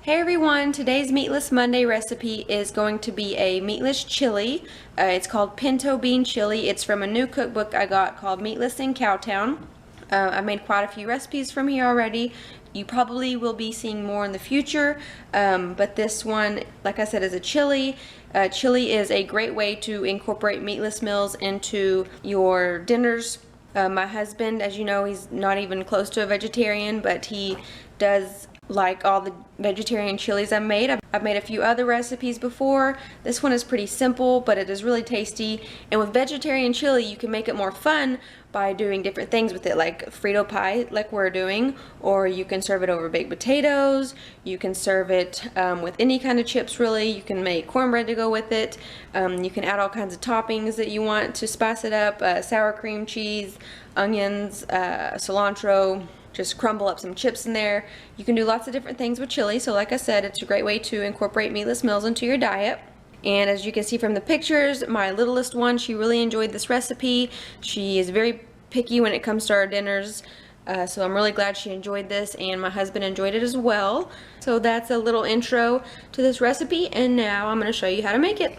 Hey everyone, today's Meatless Monday recipe is going to be a meatless chili. It's called Pinto bean chili. It's from a new cookbook I got called Meatless in Cowtown. I've made quite a few recipes from here already. You probably will be seeing more in the future, but this one, like I said, is a chili. Chili is a great way to incorporate meatless meals into your dinners. My husband, as you know, he's not even close to a vegetarian, but he does like all the vegetarian chilies I've made. I've made a few other recipes before. This one is pretty simple, but it is really tasty. And with vegetarian chili, you can make it more fun by doing different things with it, like Frito pie, like we're doing, or you can serve it over baked potatoes. You can serve it with any kind of chips, really. You can make cornbread to go with it. You can add all kinds of toppings that you want to spice it up, sour cream, cheese, onions, cilantro. Just crumble up some chips in there. You can do lots of different things with chili. So like I said, it's a great way to incorporate meatless meals into your diet. And as you can see from the pictures, my littlest one, she really enjoyed this recipe. She is very picky when it comes to our dinners. So I'm really glad she enjoyed this, and my husband enjoyed it as well. So that's a little intro to this recipe, and now I'm going to show you how to make it.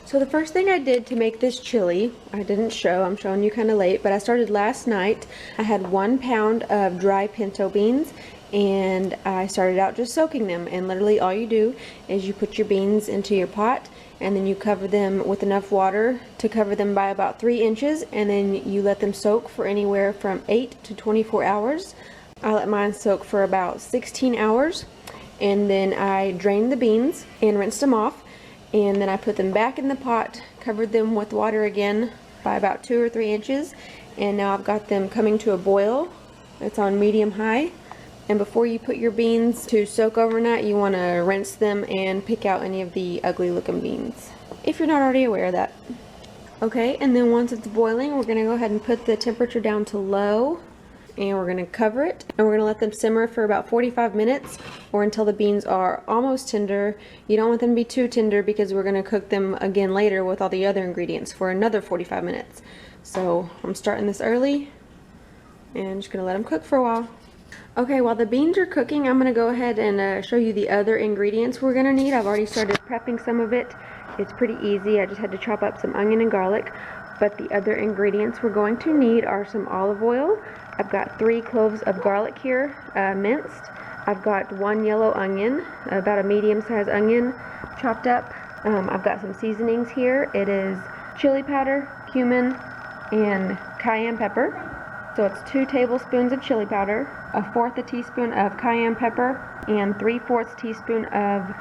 So the first thing I did to make this chili, I didn't show, I'm showing you kind of late, but I started last night. I had 1 pound of dry pinto beans, and I started out just soaking them. And literally all you do is you put your beans into your pot, and then you cover them with enough water to cover them by about 3 inches, and then you let them soak for anywhere from 8 to 24 hours. I let mine soak for about 16 hours, and then I drained the beans and rinsed them off. And then I put them back in the pot, covered them with water again by about 2 or 3 inches, and now I've got them coming to a boil. It's on medium high. And before you put your beans to soak overnight, you want to rinse them and pick out any of the ugly looking beans, if you're not already aware of that. Okay, and then once it's boiling, we're going to go ahead and put the temperature down to low, and we're going to cover it, and we're going to let them simmer for about 45 minutes or until the beans are almost tender. You don't want them to be too tender because we're going to cook them again later with all the other ingredients for another 45 minutes. So I'm starting this early and just going to let them cook for a while. Okay, while the beans are cooking, I'm going to go ahead and show you the other ingredients we're going to need. I've already started prepping some of it. It's pretty easy. I just had to chop up some onion and garlic. But the other ingredients we're going to need are some olive oil. I've got 3 cloves of garlic here, minced. I've got 1 yellow onion, about a medium-sized onion, chopped up. I've got some seasonings here. It is chili powder, cumin, and cayenne pepper. So it's 2 tablespoons of chili powder, 1/4 teaspoon of cayenne pepper, and 3/4 teaspoon of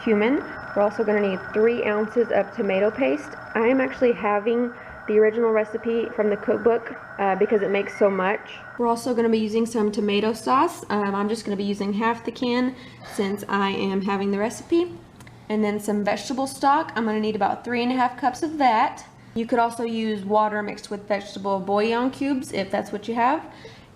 cumin. We're also going to need 3 ounces of tomato paste. I am actually having the original recipe from the cookbook because it makes so much. We're also going to be using some tomato sauce. I'm just going to be using half the can since I am having the recipe. And then some vegetable stock. I'm going to need about 3½ cups of that. You could also use water mixed with vegetable bouillon cubes if that's what you have.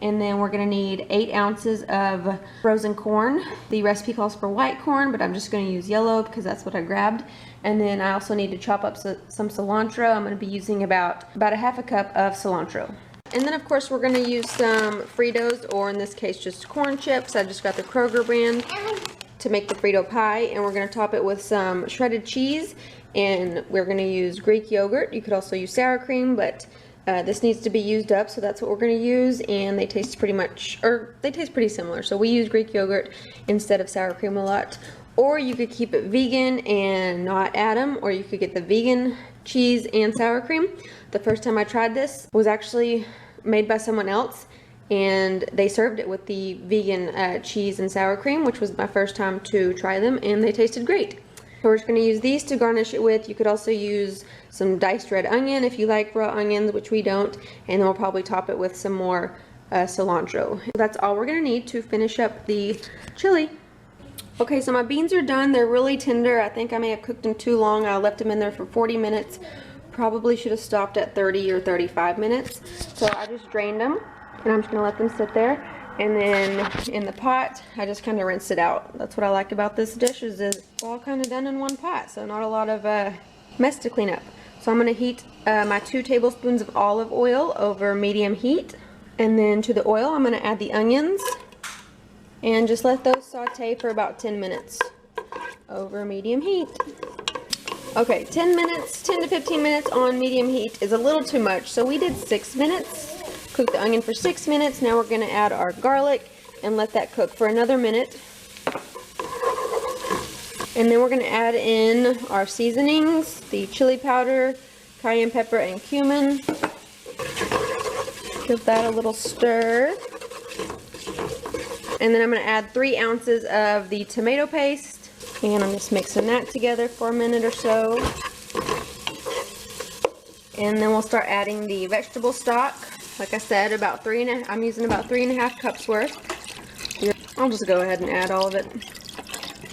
And then we're going to need 8 ounces of frozen corn. The recipe calls for white corn, but I'm just going to use yellow because that's what I grabbed. And then I also need to chop up some cilantro. I'm going to be using about 1/2 cup of cilantro. And then of course we're going to use some Fritos, or in this case just corn chips. I just got the Kroger brand to make the Frito pie, and we're going to top it with some shredded cheese, and we're going to use Greek yogurt. You could also use sour cream, but this needs to be used up, so that's what we're going to use, and they taste pretty similar. So we use Greek yogurt instead of sour cream a lot. Or you could keep it vegan and not add them, or you could get the vegan cheese and sour cream. The first time I tried this was actually made by someone else, and they served it with the vegan cheese and sour cream, which was my first time to try them, and they tasted great. So we're just going to use these to garnish it with. You could also use some diced red onion if you like raw onions, which we don't, and then we'll probably top it with some more cilantro. That's all we're going to need to finish up the chili. Okay, so my beans are done. They're really tender. I think I may have cooked them too long. I left them in there for 40 minutes. Probably should have stopped at 30 or 35 minutes. So I just drained them, and I'm just going to let them sit there. And then in the pot, I just kind of rinsed it out. That's what I like about this dish, is it's all kind of done in one pot, so not a lot of mess to clean up. So I'm going to heat my 2 tablespoons of olive oil over medium heat. And then to the oil, I'm going to add the onions and just let those saute for about 10 minutes over medium heat. Okay, 10 to 15 minutes on medium heat is a little too much, so we did 6 minutes. Cook the onion for 6 minutes. Now we're going to add our garlic and let that cook for another minute. And then we're going to add in our seasonings, the chili powder, cayenne pepper, and cumin. Give that a little stir. And then I'm going to add 3 ounces of the tomato paste. And I'm just mixing that together for a minute or so. And then we'll start adding the vegetable stock. Like I said, I'm using about 3.5 cups worth. I'll just go ahead and add all of it.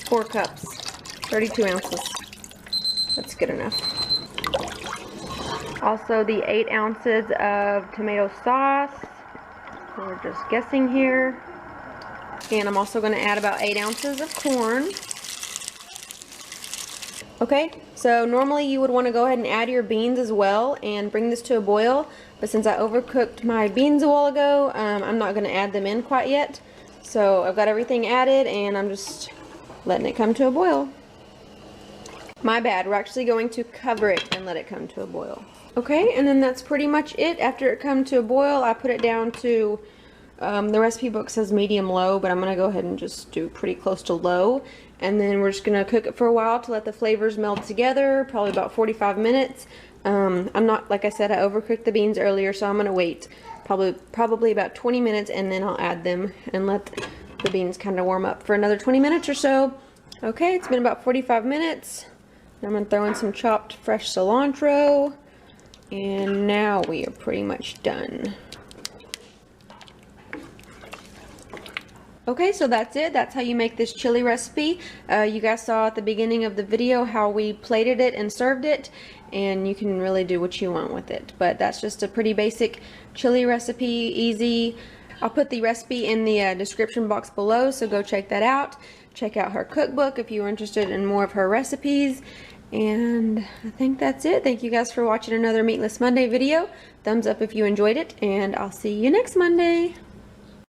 4 cups, 32 ounces. That's good enough. Also the 8 ounces of tomato sauce. We're just guessing here. And I'm also going to add about 8 ounces of corn. Okay, so normally you would want to go ahead and add your beans as well and bring this to a boil, but since I overcooked my beans a while ago, I'm not going to add them in quite yet. So I've got everything added and I'm just letting it come to a boil. My bad, we're actually going to cover it and let it come to a boil. Okay, and then that's pretty much it. After it comes to a boil, I put it down to, the recipe book says medium low, but I'm going to go ahead and just do pretty close to low. And then we're just going to cook it for a while to let the flavors meld together, probably about 45 minutes. I'm not, like I said, I overcooked the beans earlier, so I'm going to wait probably about 20 minutes, and then I'll add them and let the beans kind of warm up for another 20 minutes or so. Okay, it's been about 45 minutes. I'm going to throw in some chopped fresh cilantro, and now we are pretty much done. Okay, so that's it. That's how you make this chili recipe. You guys saw at the beginning of the video how we plated it and served it, and you can really do what you want with it. But that's just a pretty basic chili recipe, easy. I'll put the recipe in the description box below, so go check that out. Check out her cookbook if you're interested in more of her recipes. And I think that's it. Thank you guys for watching another Meatless Monday video. Thumbs up if you enjoyed it, and I'll see you next Monday.